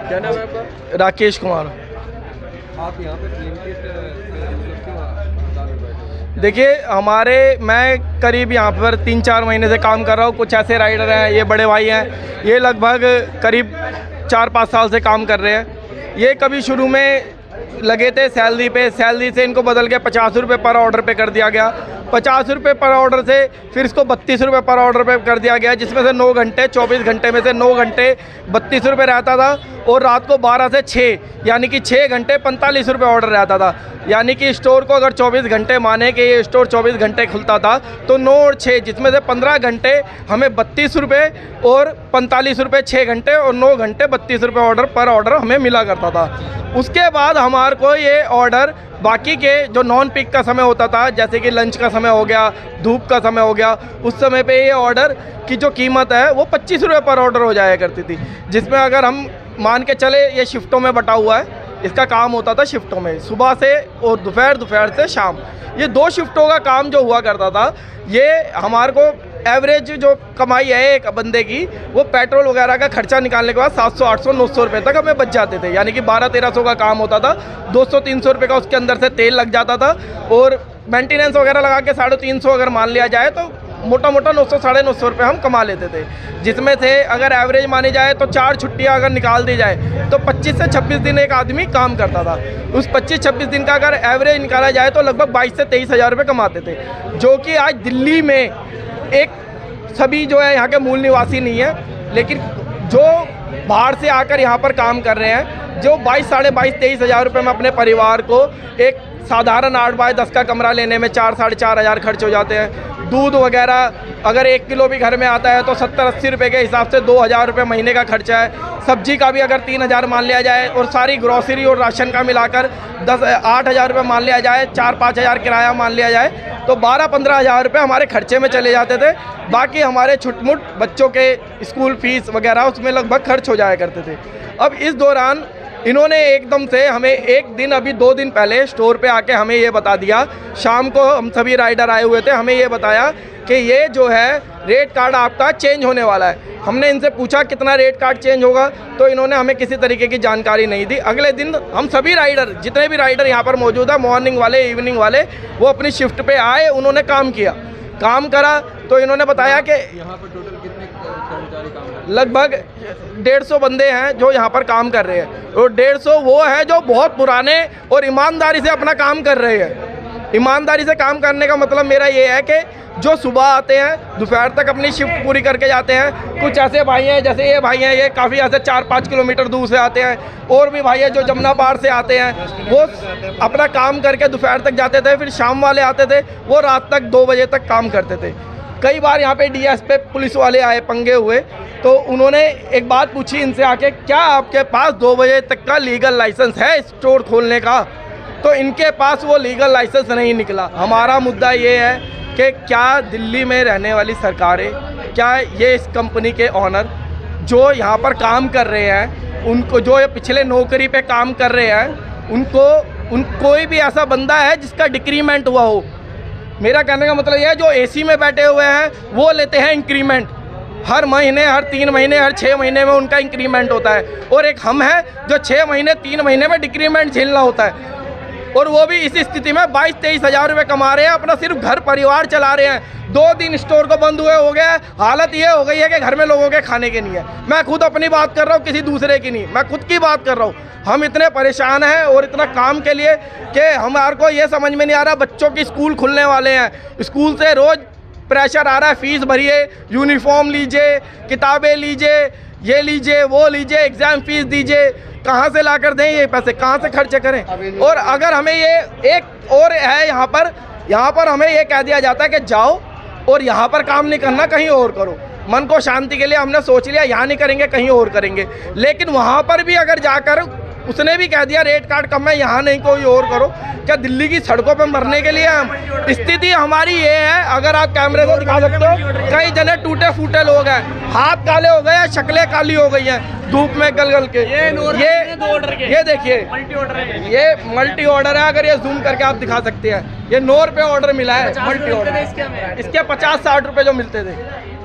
क्या नाम है आपका? राकेश कुमार। आप यहाँ पे ब्लिंकिट क्यों हड़ताल में बैठे? देखिए मैं करीब यहाँ पर 3-4 महीने से काम कर रहा हूँ। कुछ ऐसे राइडर हैं, ये बड़े भाई हैं, ये लगभग करीब 4-5 साल से काम कर रहे हैं। ये कभी शुरू में लगे थे सैलरी से इनको बदल के 50 रुपये पर ऑर्डर पे कर दिया गया। 50 रुपये पर ऑर्डर से फिर इसको 32 रुपये पर ऑर्डर पे कर दिया गया, जिसमें से 9 घंटे 24 घंटे में से 9 घंटे 32 रुपये रहता था और रात को 12 से 6 यानी कि 6 घंटे 45 रुपये ऑर्डर रहता था। यानी कि स्टोर को अगर 24 घंटे माने कि ये स्टोर 24 घंटे खुलता था तो 9 और 6 जिसमें से 15 घंटे हमें 32 रुपये और 45 रुपये 6 घंटे और 9 घंटे 32 रुपये ऑर्डर पर ऑर्डर हमें मिला करता था। उसके बाद हमारे को ये ऑर्डर बाकी के जो नॉन पिक का समय होता था, जैसे कि लंच का समय हो गया, धूप का समय हो गया, उस समय पे ये ऑर्डर की जो कीमत है वो 25 रुपये पर ऑर्डर हो जाया करती थी। जिसमें अगर हम मान के चले ये शिफ्टों में बटा हुआ है, इसका काम होता था शिफ्टों में, सुबह से और दोपहर से शाम, ये 2 शिफ्टों का काम जो हुआ करता था। ये हमारे को एवरेज जो कमाई है एक बंदे की, वो पेट्रोल वगैरह का खर्चा निकालने के बाद 700 800 900 रुपये तक हमें बच जाते थे। यानी कि 1200-1300 का काम होता था, 200-300 रुपये का उसके अंदर से तेल लग जाता था और मेंटेनेंस वगैरह लगा के 350 अगर मान लिया जाए तो मोटा 900-950 रुपये हम कमा लेते थे। जिसमें से अगर एवरेज मानी जाए तो 4 छुट्टियां अगर निकाल दी जाए तो 25 से 26 दिन एक आदमी काम करता था। उस 25-26 दिन का अगर एवरेज निकाला जाए तो लगभग 22 से 23 हज़ार रुपये कमाते थे, जो कि आज दिल्ली में एक सभी जो है यहाँ के मूल निवासी नहीं है, लेकिन जो बाहर से आकर यहाँ पर काम कर रहे हैं, जो 22-23 हज़ार रुपये में अपने परिवार को एक साधारण 8 बाय 10 का कमरा लेने में 4-4.5 हज़ार खर्च हो जाते हैं। दूध वगैरह अगर 1 किलो भी घर में आता है तो 70-80 रुपये के हिसाब से 2,000 रुपये महीने का खर्चा है। सब्जी का भी अगर 3,000 मान लिया जाए और सारी ग्रॉसरी और राशन का मिलाकर 8,000 रुपये मान लिया जाए, 4-5 हज़ार किराया मान लिया जाए, तो 12-15 हज़ार रुपये हमारे खर्चे में चले जाते थे। बाकी हमारे छुटमुट बच्चों के स्कूल फीस वगैरह उसमें लगभग खर्च हो जाया करते थे। अब इस दौरान इन्होंने एकदम से हमें एक दिन, अभी 2 दिन पहले स्टोर पे आके हमें ये बता दिया, शाम को हम सभी राइडर आए हुए थे, हमें ये बताया कि ये जो है रेट कार्ड आपका चेंज होने वाला है। हमने इनसे पूछा कितना रेट कार्ड चेंज होगा, तो इन्होंने हमें किसी तरीके की जानकारी नहीं दी। अगले दिन हम सभी राइडर, जितने भी राइडर यहाँ पर मौजूद है, मॉर्निंग वाले इवनिंग वाले, वो अपनी शिफ्ट पे आए, उन्होंने काम करा तो इन्होंने बताया कि यहाँ पर टोटल कितने कर्मचारी काम कर रहे हैं? लगभग 150 बंदे हैं जो यहाँ पर काम कर रहे हैं, और 150 वो है जो बहुत पुराने और ईमानदारी से अपना काम कर रहे हैं। ईमानदारी से काम करने का मतलब मेरा ये है कि जो सुबह आते हैं, दोपहर तक अपनी शिफ्ट पूरी करके जाते हैं। कुछ ऐसे भाई हैं, जैसे ये भाई हैं, ये काफ़ी ऐसे 4-5 किलोमीटर दूर से आते हैं, और भी भाई हैं जो जमुना पार से आते हैं, वो अपना काम करके दोपहर तक जाते थे। फिर शाम वाले आते थे, वो रात तक 2 बजे तक काम करते थे। कई बार यहाँ पे डीएस पे पुलिस वाले आए पंगे हुए, तो उन्होंने एक बात पूछी इनसे आके, क्या आपके पास 2 बजे तक का लीगल लाइसेंस है स्टोर खोलने का? तो इनके पास वो लीगल लाइसेंस नहीं निकला। हमारा मुद्दा ये है कि क्या दिल्ली में रहने वाली सरकारें, क्या ये इस कंपनी के ऑनर जो यहाँ पर काम कर रहे हैं, उनको जो ये पिछले नौकरी पे काम कर रहे हैं, उनको कोई भी ऐसा बंदा है जिसका डिक्रीमेंट हुआ हो? मेरा कहने का मतलब यह है, जो एसी में बैठे हुए हैं वो लेते हैं इंक्रीमेंट हर महीने, हर 3 महीने, हर 6 महीने में उनका इंक्रीमेंट होता है, और एक हम हैं जो 6 महीने 3 महीने में डिक्रीमेंट झेलना होता है, और वो भी इस स्थिति में 22-23 हज़ार रुपये कमा रहे हैं, अपना सिर्फ घर परिवार चला रहे हैं। 2 दिन स्टोर को बंद हुए हो गया, हालत ये हो गई है कि घर में लोगों के खाने के नहीं है। मैं खुद अपनी बात कर रहा हूँ, किसी दूसरे की नहीं, मैं खुद की बात कर रहा हूँ। हम इतने परेशान हैं और इतना काम के लिए कि हमारे को ये समझ में नहीं आ रहा। बच्चों की स्कूल खुलने वाले हैं, स्कूल से रोज़ प्रेशर आ रहा है, फीस भरिए, यूनिफॉर्म लीजिए, किताबें लीजिए, ये लीजिए, वो लीजिए, एग्ज़ाम फीस दीजिए। कहाँ से ला कर दें ये पैसे, कहाँ से खर्चे करें? और अगर हमें ये एक और है, यहाँ पर हमें ये कह दिया जाता है कि जाओ और यहाँ पर काम नहीं करना, कहीं और करो। मन को शांति के लिए हमने सोच लिया यहाँ नहीं करेंगे, कहीं और करेंगे, लेकिन वहाँ पर भी अगर जाकर उसने भी कह दिया रेट कार्ड कम है, यहाँ नहीं कोई और करो। क्या दिल्ली की सड़कों पे मरने के लिए हम? स्थिति हमारी ये है, अगर आप कैमरे को दिखा सकते हो, कई जने टूटे फूटे लोग हैं, हाथ काले हो गए हैं, शक्लें काली हो गई हैं धूप में गल गल के। ये देखिए, ये मल्टी ऑर्डर है, अगर ये जूम करके आप दिखा सकते हैं, ये 9 रुपये ऑर्डर मिला है मल्टी ऑर्डर। इसके 50-60 रुपये जो मिलते थे,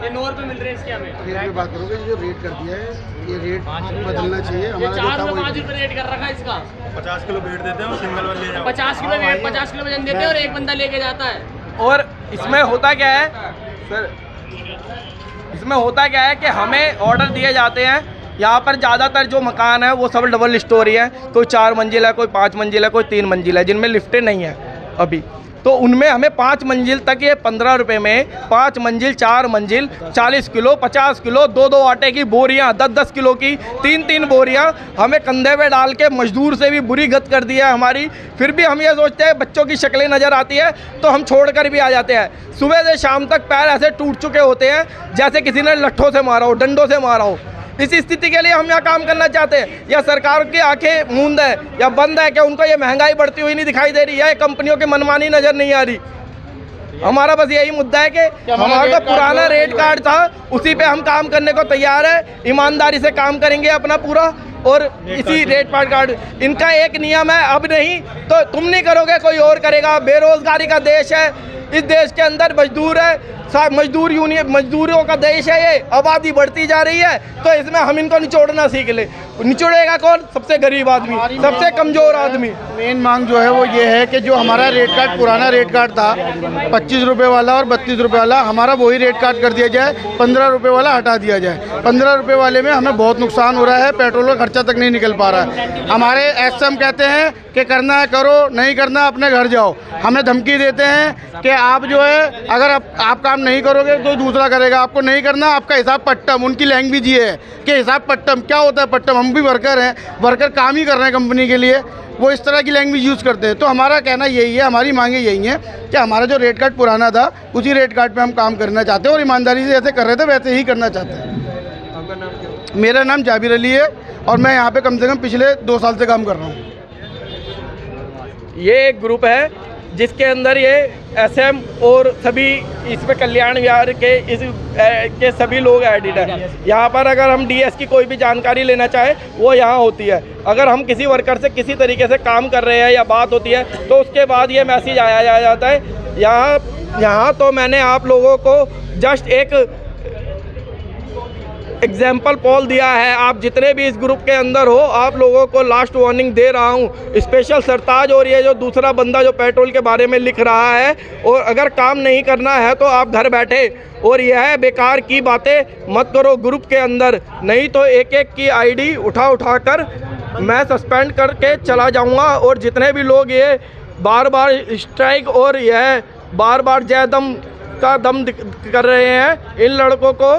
ये 9 रुपए मिल रहे हैं इसके हमें। रेट में बात करोगे, जो रेट कर दिया है ये रेट बदलना चाहिए। ये हमारा 4 रुपए 5 रुपए रेट कर रखा है इसका। 50 किलो वेट देते हैं और सिंगल वन ले जाओ। 50 किलो वेट 50 किलो वजन देते हैं और एक बंदा लेके जाता है। और इसमें होता क्या है सर, इसमें होता क्या है कि हमें ऑर्डर दिए जाते हैं। यहाँ पर ज़्यादातर जो मकान है वो सब डबल स्टोरी है, कोई 4 मंजिल है, कोई 5 मंजिल है, कोई 3 मंजिल है, जिनमें लिफ्टें नहीं है अभी। तो उनमें हमें 5 मंजिल तक ये 15 रुपये में 5 मंजिल 4 मंजिल 40 किलो 50 किलो 2-2 आटे की बोरियां 10-10 किलो की 3-3 बोरियां हमें कंधे पे डाल के मजदूर से भी बुरी गत कर दी है हमारी। फिर भी हम ये सोचते हैं बच्चों की शक्लें नज़र आती है तो हम छोड़ कर भी आ जाते हैं। सुबह से शाम तक पैर ऐसे टूट चुके होते हैं जैसे किसी ने लट्ठों से मारा हो, डंडों से मारा हो। इस स्थिति के लिए हम यहाँ काम करना चाहते हैं। या सरकार की आंखें मूंद है या बंद है कि उनको ये महंगाई बढ़ती हुई नहीं दिखाई दे रही है, कंपनियों की मनमानी नज़र नहीं आ रही। हमारा बस यही मुद्दा है कि हमारा जो पुराना रेट कार्ड था उसी पे हम काम करने को तैयार है, ईमानदारी से काम करेंगे अपना पूरा। और इसी रेट कार्ड इनका एक नियम है, अब नहीं तो तुम नहीं करोगे कोई और करेगा। बेरोजगारी का देश है, इस देश के अंदर मजदूर है, मजदूर यूनियन मजदूरों का देश है, ये आबादी बढ़ती जा रही है तो इसमें हम इनको निचोड़ना सीख ले। निचोड़ेगा कौन? सबसे गरीब आदमी, सबसे कमज़ोर आदमी। मेन मांग जो है वो ये है कि जो हमारा रेट कार्ड पुराना रेट कार्ड था 25 रुपये वाला और 32 रुपये वाला, हमारा वही रेट कार्ड कर दिया जाए, 15 रुपये वाला हटा दिया जाए। 15 रुपये वाले में हमें बहुत नुकसान हो रहा है, पेट्रोल का खर्चा तक नहीं निकल पा रहा है। हमारे एसएम कहते हैं कि करना है करो, नहीं करना अपने घर जाओ। हमें धमकी देते हैं कि आप जो है अगर आप काम नहीं करोगे तो दूसरा करेगा, आपको नहीं करना, आपका हिसाब पट्टम। उनकी लैंग्वेज ये है कि हिसाब पट्टम। क्या होता है पट्टम? हम भी वर्कर हैं, वर्कर काम ही कर रहे हैं कंपनी के लिए, वो इस तरह की लैंग्वेज यूज़ करते हैं। तो हमारा कहना यही है, हमारी मांगे यही है कि हमारा जो रेट कार्ड पुराना था उसी रेट कार्ड पे हम काम करना चाहते हैं और ईमानदारी से जैसे कर रहे थे वैसे ही करना चाहते हैं। आपका नाम क्या है? मेरा नाम जाबिर अली है और मैं यहाँ पे कम से कम पिछले 2 साल से काम कर रहा हूँ। ये एक ग्रुप है जिसके अंदर ये एसएम और सभी इसमें कल्याण विहार के सभी लोग एडिट हैं। यहाँ पर अगर हम डीएस की कोई भी जानकारी लेना चाहें वो यहाँ होती है। अगर हम किसी वर्कर से किसी तरीके से काम कर रहे हैं या बात होती है तो उसके बाद ये मैसेज आया जाता है। यहाँ तो मैंने आप लोगों को जस्ट एक एग्जाम्पल पोल दिया है। आप जितने भी इस ग्रुप के अंदर हो आप लोगों को लास्ट वार्निंग दे रहा हूँ। स्पेशल सरताज और ये जो दूसरा बंदा जो पेट्रोल के बारे में लिख रहा है, और अगर काम नहीं करना है तो आप घर बैठे और यह बेकार की बातें मत करो ग्रुप के अंदर, नहीं तो एक एक की आईडी उठा कर मैं सस्पेंड करके चला जाऊँगा। और जितने भी लोग ये बार बार स्ट्राइक और यह बार बार जय दम का दम कर रहे हैं, इन लड़कों को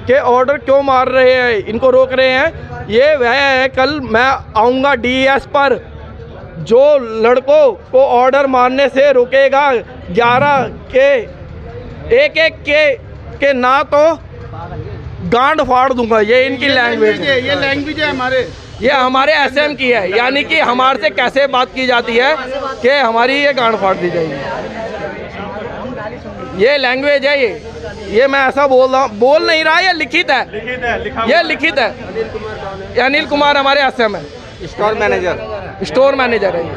के ऑर्डर क्यों मार रहे हैं, इनको रोक रहे हैं, ये वह है। कल मैं आऊँगा डीएस पर, जो लड़कों को ऑर्डर मारने से रोकेगा 11 के एक के ना तो गांड फाड़ दूंगा। ये इनकी लैंग्वेज है, ये लैंग्वेज है ये हमारे एसएम की है, यानी कि हमारे से कैसे बात की जाती है कि हमारी ये गांड फाड़ दी जाएगी। ये लैंग्वेज है, ये मैं ऐसा बोल नहीं रहा, ये लिखित है, ये लिखित है। ये अनिल कुमार हमारे एसएम है, स्टोर मैनेजर है ये।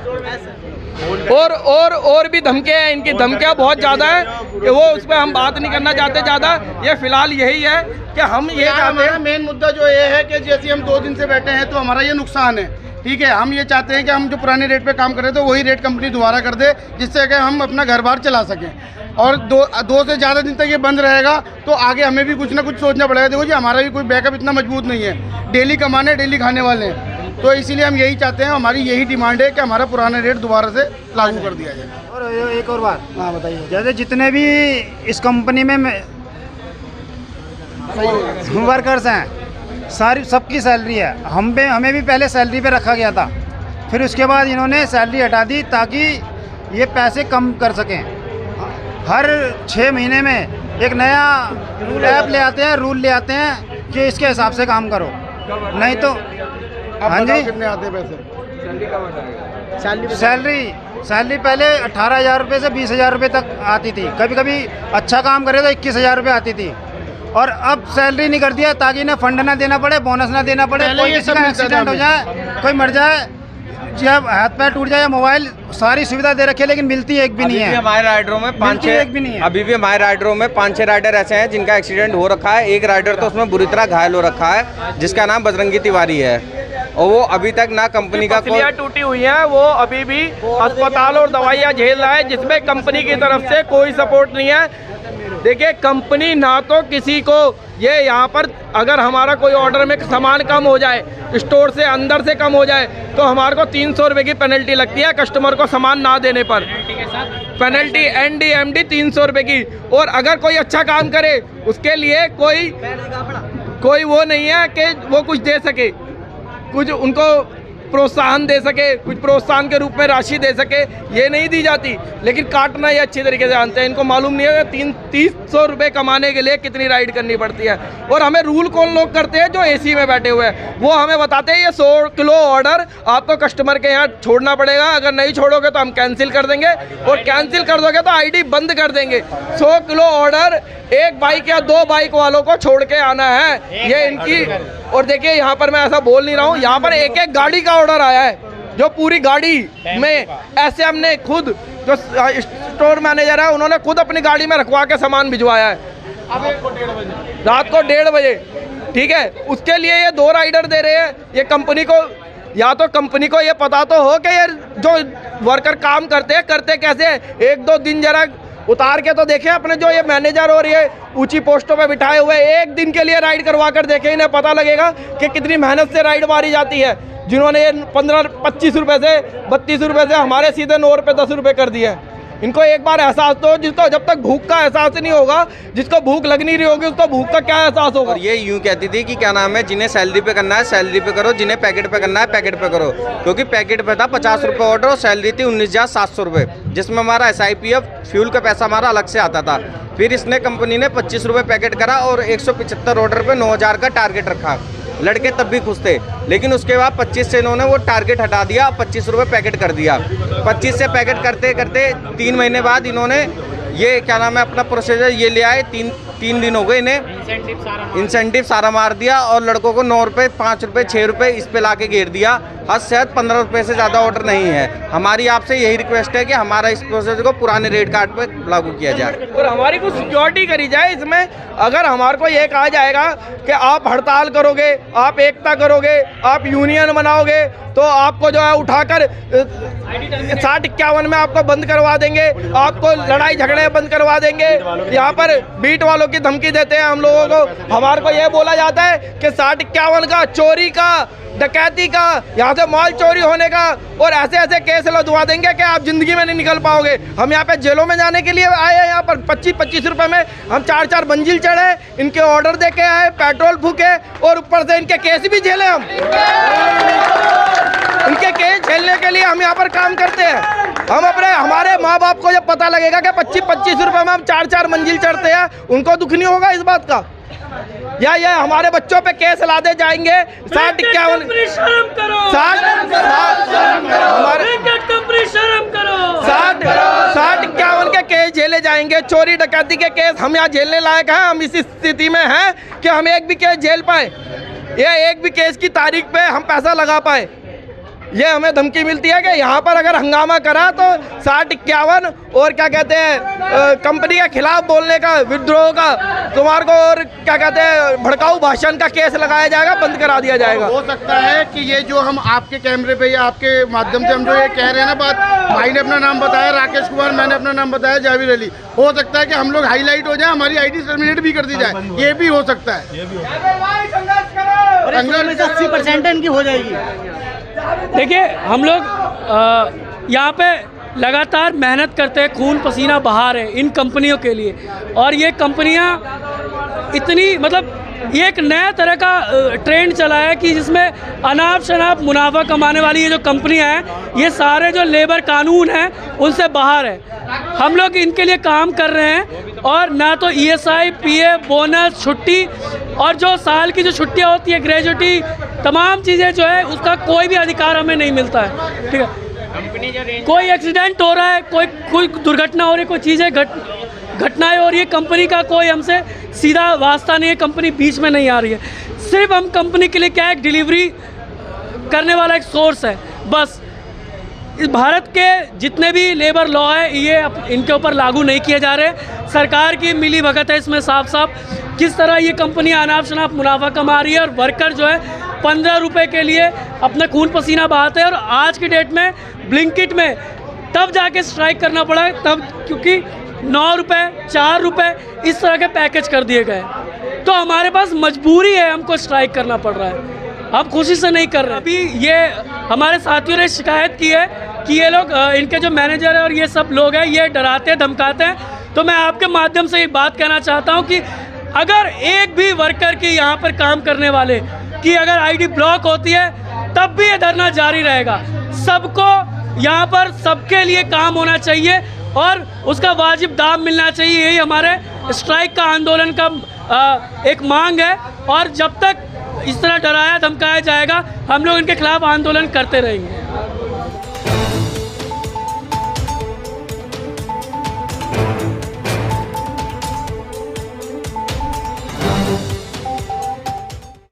और भी धमकियाँ हैं, इनकी धमकियाँ बहुत ज़्यादा है कि वो उस पर हम बात नहीं करना चाहते ज़्यादा। ये फिलहाल यही है कि हम ये चाहते हैं, मेन मुद्दा जो ये है कि जैसे हम 2 दिन से बैठे हैं तो हमारा ये नुकसान है। ठीक है, हम ये चाहते हैं कि हम जो पुराने रेट पे काम कर रहे थे वही रेट कंपनी दोबारा कर दे, जिससे कि हम अपना घर बार चला सकें। और दो से ज़्यादा दिन तक ये बंद रहेगा तो आगे हमें भी कुछ ना कुछ सोचना पड़ेगा। देखो जी, हमारा भी कोई बैकअप इतना मजबूत नहीं है, डेली कमाने डेली खाने वाले हैं। तो इसीलिए हम यही चाहते हैं, हमारी यही डिमांड है कि हमारा पुराना रेट दोबारा से लागू कर दिया जाए। और एक और बात, हाँ बताइए। जैसे जितने भी इस कंपनी में वर्कर्स हैं सारी सबकी सैलरी है, हमें भी पहले सैलरी पे रखा गया था, फिर उसके बाद इन्होंने सैलरी हटा दी ताकि ये पैसे कम कर सकें। हर 6 महीने में एक नया ऐप ले आते हैं, रूल ले आते हैं कि इसके हिसाब से काम करो, नहीं तो हाँ जी। कितने आते हैं पैसे? सैलरी पहले 18,000 रुपये से 20,000 रुपये तक आती थी, कभी कभी अच्छा काम करे तो 21,000 रुपये आती थी। और अब सैलरी नहीं कर दिया ताकि इन्हें फंड ना देना पड़े, बोनस ना देना पड़े, कोई किसी का एक्सीडेंट हो जाए, कोई मर जाए, जब हाथ पैर टूट जाए, मोबाइल, सारी सुविधा दे रखी है, लेकिन मिलती एक भी नहीं अभी भी है। हमारे राइडरों में एक भी नहीं है। अभी भी हमारे राइडरों में 5-6 राइडर ऐसे हैं जिनका एक्सीडेंट हो रखा है। एक राइडर तो उसमें बुरी तरह घायल हो रखा है, जिसका नाम बजरंगी तिवारी है, और वो अभी तक ना कंपनी का कोई पसलियाँ टूटी हुई हैं, वो अभी भी अस्पताल और दवाइयाँ झेल रहा है, जिसमें कंपनी की तरफ से कोई सपोर्ट नहीं है। देखिए, कंपनी ना तो किसी को, ये यहाँ पर अगर हमारा कोई ऑर्डर में सामान कम हो जाए, स्टोर से अंदर से कम हो जाए, तो हमारे को 300 रुपये की पेनल्टी लगती है कस्टमर को सामान ना देने पर। पेनल्टी NDMD 300 रुपये की। और अगर कोई अच्छा काम करे उसके लिए कोई वो नहीं है कि वो कुछ दे सके, कुछ उनको प्रोत्साहन दे सके, कुछ प्रोत्साहन के रूप में राशि दे सके, ये नहीं दी जाती। लेकिन काटना ये अच्छी तरीके से जानते हैं, इनको मालूम नहीं है 300 रुपये कमाने के लिए कितनी राइड करनी पड़ती है। और हमें रूल कौन लोग करते हैं? जो AC में बैठे हुए हैं, वो हमें बताते हैं ये 100 किलो ऑर्डर आपको कस्टमर के यहाँ छोड़ना पड़ेगा, अगर नहीं छोड़ोगे तो हम कैंसिल कर देंगे, और कैंसिल कर दोगे तो ID बंद कर देंगे। 100 किलो ऑर्डर एक बाइक या 2 बाइक वालों को छोड़ के आना है, ये इनकी। और देखिए, यहाँ पर मैं ऐसा बोल नहीं रहा हूँ, यहाँ पर एक गाड़ी का ऑर्डर आया है, जो पूरी गाड़ी में ऐसे हमने खुद, जो स्टोर मैनेजर है, उन्होंने खुद अपनी गाड़ी में रखवा के सामान भिजवाया है रात को 1:30 बजे। ठीक है, उसके लिए ये 2 राइडर दे रहे हैं। ये कंपनी को, या तो कंपनी को ये पता तो हो कि ये जो वर्कर काम करते कैसे हैं। 1-2 दिन जरा उतार के तो देखें अपने जो ये मैनेजर और ये ऊंची पोस्टों पे बिठाए हुए, एक दिन के लिए राइड करवा कर देखें, इन्हें पता लगेगा कि कितनी मेहनत से राइड मारी जाती है। जिन्होंने ये 15-25 रुपये से 32 रुपये से हमारे सीधे 9 रुपये 10 रुपये कर दिए हैं। इनको एक बार एहसास तो, जिसको जब तक भूख का एहसास नहीं होगा, जिसको भूख लग नहीं रही होगी, उसको भूख का क्या एहसास होगा। और ये यूं कहती थी कि क्या नाम है, जिन्हें सैलरी पे करना है सैलरी पे करो, जिन्हें पैकेट पे करना है पैकेट पे करो, क्योंकि पैकेट पे था 50 रुपये ऑर्डर और सैलरी थी 19,700 रुपये, जिसमें हमारा SIPF फ्यूल का पैसा हमारा अलग से आता था। फिर इसने कंपनी ने 25 रुपये पैकेट करा और 175 ऑर्डर पे 9,000 का टारगेट रखा। लड़के तब भी खुश थे, लेकिन उसके बाद 25 से इन्होंने वो टारगेट हटा दिया, 25 रुपये पैकेट कर दिया। 25 से पैकेट करते करते 3 महीने बाद इन्होंने ये क्या नाम है अपना प्रोसीजर ये ले आए। 3 दिन हो गए इन्हें इंसेंटिव सारा मार दिया, और लड़कों को 9 रुपये 5 रुपये 6 रुपये इस पे ला के घेर दिया। हद से हद 15 रुपये से ज़्यादा ऑर्डर नहीं है। हमारी आपसे यही रिक्वेस्ट है कि हमारा इस प्रोसेस को पुराने रेट कार्ड पे लागू किया जाए और हमारी कुछ सिक्योरिटी करी जाए इसमें। अगर हमारे को ये कहा जाएगा कि आप हड़ताल करोगे, आप एकता करोगे, आप यूनियन बनाओगे, तो आपको जो है उठाकर 60-51 में आपको बंद करवा देंगे, आपको लड़ाई झगड़े बंद करवा देंगे। यहाँ पर बीट वालों की धमकी देते हैं हम लोगों को। हमारे को ये बोला जाता है कि 60-51 का, चोरी का, डकैती का, यहाँ से माल चोरी होने का, और ऐसे ऐसे केस लदवा देंगे कि आप जिंदगी में नहीं निकल पाओगे। हम यहाँ पे जेलों में जाने के लिए आए हैं। यहाँ पर 25-25 रुपए में हम 4-4 मंजिल चढ़े, इनके ऑर्डर दे के आए, पेट्रोल फूके, और ऊपर से इनके केस भी झेले। हम इनके केस झेलने के लिए हम यहाँ पर काम करते हैं। हम हमारे माँ बाप को जब पता लगेगा कि 25-25 रुपए में हम 4-4 मंजिल चढ़ते हैं, उनको दुख नहीं होगा इस बात का? या ये हमारे बच्चों पे केस लादे जाएंगे 60-51 शर्म करो, 60-51 के केस झेले जाएंगे, चोरी डकैती के केस हम यहाँ झेलने लायक हैं? हम इस स्थिति में हैं कि हम एक भी केस झेल पाए, या एक भी केस की तारीख पे हम पैसा लगा पाए? ये हमें धमकी मिलती है कि यहाँ पर अगर हंगामा करा तो 60-51 और क्या कहते हैं कंपनी के खिलाफ बोलने का, विद्रोह का, तुम्हारे को, और क्या कहते हैं भड़काऊ भाषण का केस लगाया जाएगा, बंद करा दिया जाएगा। हो सकता है कि ये जो हम आपके कैमरे पे या आपके माध्यम से हम जो ये कह रहे हैं ना बात, भाई ने अपना नाम बताया राकेश कुमार, मैंने अपना नाम बताया जावेद अली, हो सकता है कि हम लोग हाईलाइट हो जाए, हमारी ID टर्मिनेट भी कर दी जाए, ये भी हो सकता है। 80% इनकी हो जाएगी। देखिए, हम लोग यहाँ पे लगातार मेहनत करते हैं, खून पसीना बहा रहे हैं इन कंपनियों के लिए, और ये कंपनियाँ इतनी, मतलब ये एक नया तरह का ट्रेंड चला है कि जिसमें अनाप शनाप मुनाफा कमाने वाली ये जो कंपनियां हैं, ये सारे जो लेबर कानून हैं उनसे बाहर है। हम लोग इनके लिए काम कर रहे हैं, और ना तो ESI, PF, बोनस, छुट्टी, और जो साल की जो छुट्टियां होती है, ग्रेजुटी, तमाम चीज़ें जो है उसका कोई भी अधिकार हमें नहीं मिलता है। ठीक है, कोई एक्सीडेंट हो रहा है, कोई दुर्घटना हो रही है, कोई चीज़ें घटनाएं हो रही है, कंपनी का कोई हमसे सीधा वास्ता नहीं है, कंपनी बीच में नहीं आ रही है। सिर्फ हम कंपनी के लिए क्या है, डिलीवरी करने वाला एक सोर्स है बस। इस भारत के जितने भी लेबर लॉ है ये इनके ऊपर लागू नहीं किए जा रहे। सरकार की मिली भगत है इसमें साफ साफ। किस तरह ये कंपनी अनाप शनाप मुनाफा कमा रही है और वर्कर जो है 15 रुपये के लिए अपना खून पसीना बहाते हैं। और आज की डेट में ब्लिंकिट में तब जाके स्ट्राइक करना पड़ा तब, क्योंकि 9 रुपये 4 रुपये इस तरह के पैकेज कर दिए गए। तो हमारे पास मजबूरी है, हमको स्ट्राइक करना पड़ रहा है, हम खुशी से नहीं कर रहे। अभी ये हमारे साथियों ने शिकायत की है कि ये लोग इनके जो मैनेजर है और ये सब लोग हैं ये डराते धमकाते हैं। तो मैं आपके माध्यम से ये बात कहना चाहता हूँ कि अगर एक भी वर्कर की यहाँ पर काम करने वाले की अगर आईडी ब्लॉक होती है तब भी ये धरना जारी रहेगा। सबको यहाँ पर सबके लिए काम होना चाहिए और उसका वाजिब दाम मिलना चाहिए। यही हमारे स्ट्राइक का आंदोलन का एक मांग है। और जब तक इस तरह डराया धमकाया जाएगा हम लोग इनके खिलाफ आंदोलन करते रहेंगे।